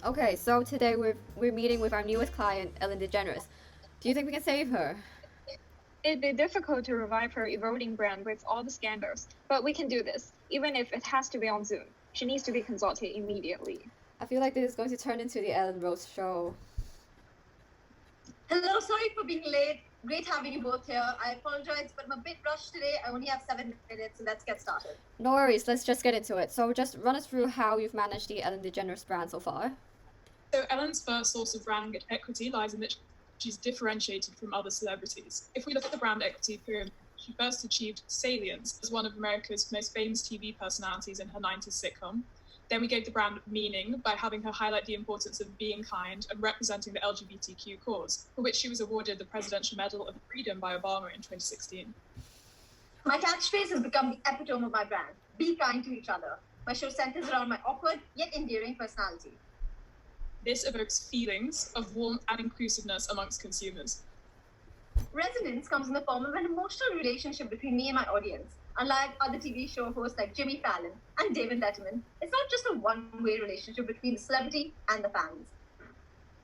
Okay, so today we're meeting with our newest client, Ellen DeGeneres. Do you think we can save her? It'd be difficult to revive her eroding brand with all the scandals, but we can do this, even if it has to be on Zoom. She needs to be consulted immediately. I feel like this is going to turn into the Ellen Rose show. Hello, sorry for being late. Great having you both here. I apologize, but I'm a bit rushed today. I only have 7 minutes, so let's get started. No worries, let's just get into it. So just run us through how you've managed the Ellen DeGeneres brand so far. So Ellen's first source of brand equity lies in that she's differentiated from other celebrities. If we look at the brand equity pyramid, she first achieved salience as one of America's most famous TV personalities in her 90s sitcom. Then we gave the brand meaning by having her highlight the importance of being kind and representing the LGBTQ cause, for which she was awarded the Presidential Medal of Freedom by Obama in 2016. My catchphrase has become the epitome of my brand. Be kind to each other. My show centers around my awkward yet endearing personality. This evokes feelings of warmth and inclusiveness amongst consumers. Resonance comes in the form of an emotional relationship between me and my audience. Unlike other TV show hosts like Jimmy Fallon and David Letterman, it's not just a one-way relationship between the celebrity and the fans.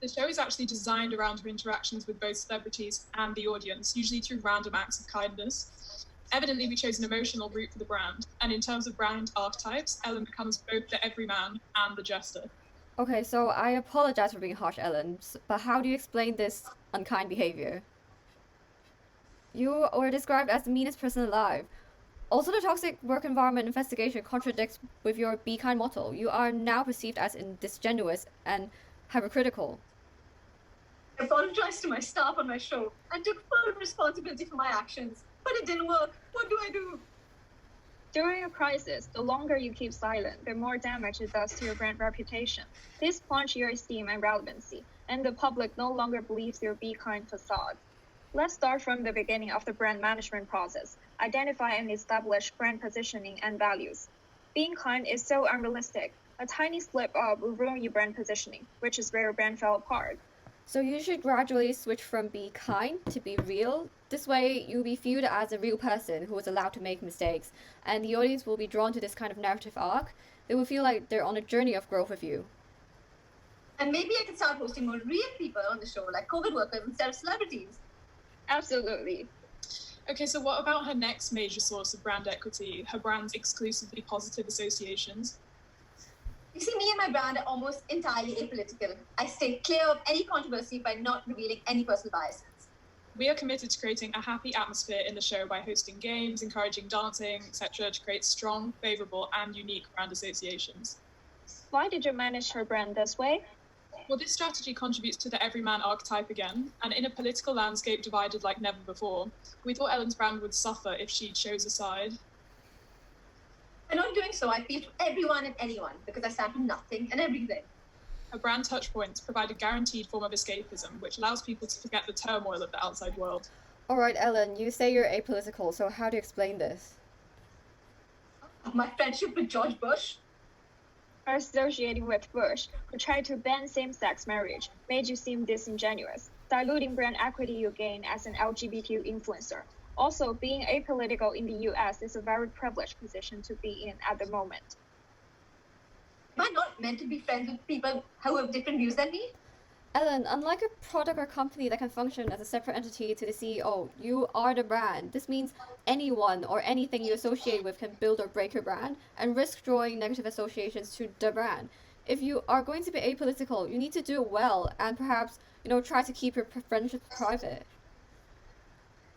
The show is actually designed around her interactions with both celebrities and the audience, usually through random acts of kindness. Evidently, we chose an emotional route for the brand, and in terms of brand archetypes, Ellen becomes both the everyman and the jester. Okay, so I apologize for being harsh, Ellen, but how do you explain this unkind behavior? You were described as the meanest person alive. Also, the toxic work environment investigation contradicts with your Be Kind motto. You are now perceived as disingenuous and hypocritical. I apologized to my staff on my show and took full responsibility for my actions. But it didn't work. What do I do? During a crisis, the longer you keep silent, the more damage it does to your brand reputation. This plunges your esteem and relevancy, and the public no longer believes your Be Kind facade. Let's start from the beginning of the brand management process. Identify and establish brand positioning and values. Being kind is so unrealistic. A tiny slip up will ruin your brand positioning, which is where your brand fell apart. So you should gradually switch from be kind to be real. This way, you'll be viewed as a real person who is allowed to make mistakes, and the audience will be drawn to this kind of narrative arc. They will feel like they're on a journey of growth with you. And maybe I could start hosting more real people on the show, like COVID workers instead of celebrities. Absolutely. Okay, so what about her next major source of brand equity, her brand's exclusively positive associations? You see, me and my brand are almost entirely apolitical. I stay clear of any controversy by not revealing any personal biases. We are committed to creating a happy atmosphere in the show by hosting games, encouraging dancing, etc., to create strong, favorable, and unique brand associations. Why did you manage her brand this way? Well, this strategy contributes to the everyman archetype again, and in a political landscape divided like never before, we thought Ellen's brand would suffer if she chose a side. By not doing so, I appeal to everyone and anyone because I stand for nothing and everything. Her brand touchpoints provide a guaranteed form of escapism, which allows people to forget the turmoil of the outside world. Alright, Ellen, you say you're apolitical, so how do you explain this? My friendship with George Bush. Her associating with Bush, who tried to ban same-sex marriage, made you seem disingenuous, diluting brand equity you gain as an LGBT influencer. Also, being apolitical in the US is a very privileged position to be in at the moment. Am I not meant to be friends with people who have different views than me? Ellen, unlike a product or company that can function as a separate entity to the CEO, you are the brand. This means anyone or anything you associate with can build or break your brand and risk drawing negative associations to the brand. If you are going to be apolitical, you need to do it well and perhaps, try to keep your friendships private.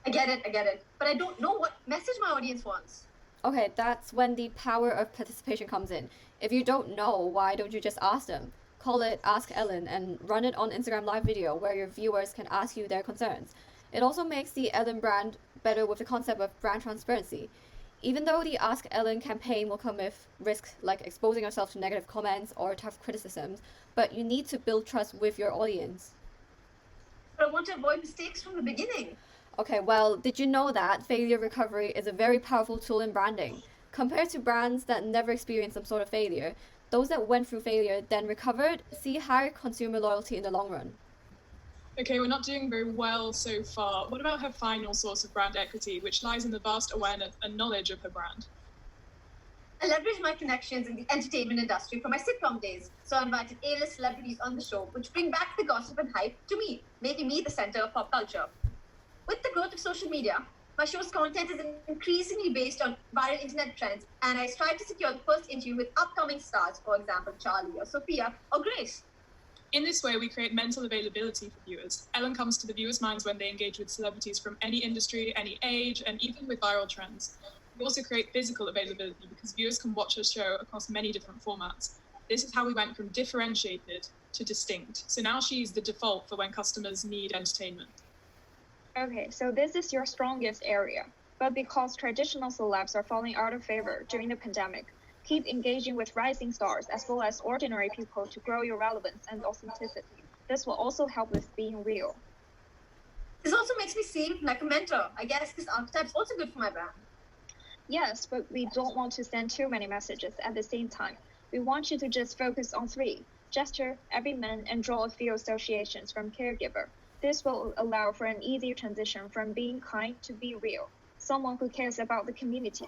I get it. But I don't know what message my audience wants. Okay, that's when the power of participation comes in. If you don't know, why don't you just ask them? Call it Ask Ellen and run it on Instagram live video where your viewers can ask you their concerns. It also makes the Ellen brand better with the concept of brand transparency. Even though the Ask Ellen campaign will come with risks like exposing yourself to negative comments or tough criticisms, but you need to build trust with your audience. But I want to avoid mistakes from the beginning. Okay, well, did you know that failure recovery is a very powerful tool in branding? Compared to brands that never experienced some sort of failure, those that went through failure then recovered see higher consumer loyalty in the long run. Okay, we're not doing very well so far. What about her final source of brand equity, which lies in the vast awareness and knowledge of her brand? I leveraged my connections in the entertainment industry from my sitcom days, so I invited A-list celebrities on the show, which bring back the gossip and hype to me, making me the center of pop culture. With the growth of social media, my show's content is increasingly based on viral internet trends, and I strive to secure the first interview with upcoming stars, for example, Charlie or Sophia or Grace. In this way, we create mental availability for viewers. Ellen comes to the viewers' minds when they engage with celebrities from any industry, any age, and even with viral trends. We also create physical availability because viewers can watch our show across many different formats. This is how we went from differentiated to distinct. So now she's the default for when customers need entertainment. Okay, so this is your strongest area. But because traditional celebs are falling out of favor during the pandemic, keep engaging with rising stars as well as ordinary people to grow your relevance and authenticity. This will also help with being real. This also makes me seem like a mentor. I guess this archetype's also good for my brand. Yes, but we don't want to send too many messages at the same time. We want you to just focus on 3: gesture, everyman, and draw a few associations from caregiver. This will allow for an easier transition from being kind to be real, someone who cares about the community.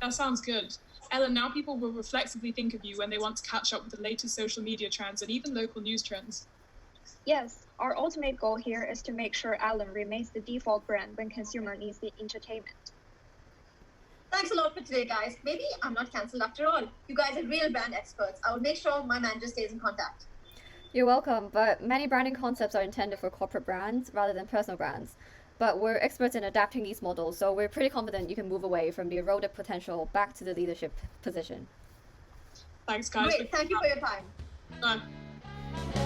That sounds good. Ellen, now people will reflexively think of you when they want to catch up with the latest social media trends and even local news trends. Yes, our ultimate goal here is to make sure Ellen remains the default brand when consumer needs the entertainment. Thanks a lot for today, guys. Maybe I'm not cancelled after all. You guys are real brand experts. I will make sure my manager stays in contact. You're welcome, but many branding concepts are intended for corporate brands rather than personal brands. But we're experts in adapting these models, so we're pretty confident you can move away from the eroded potential back to the leadership position. Thanks, guys. Great, thank you for your time. Bye.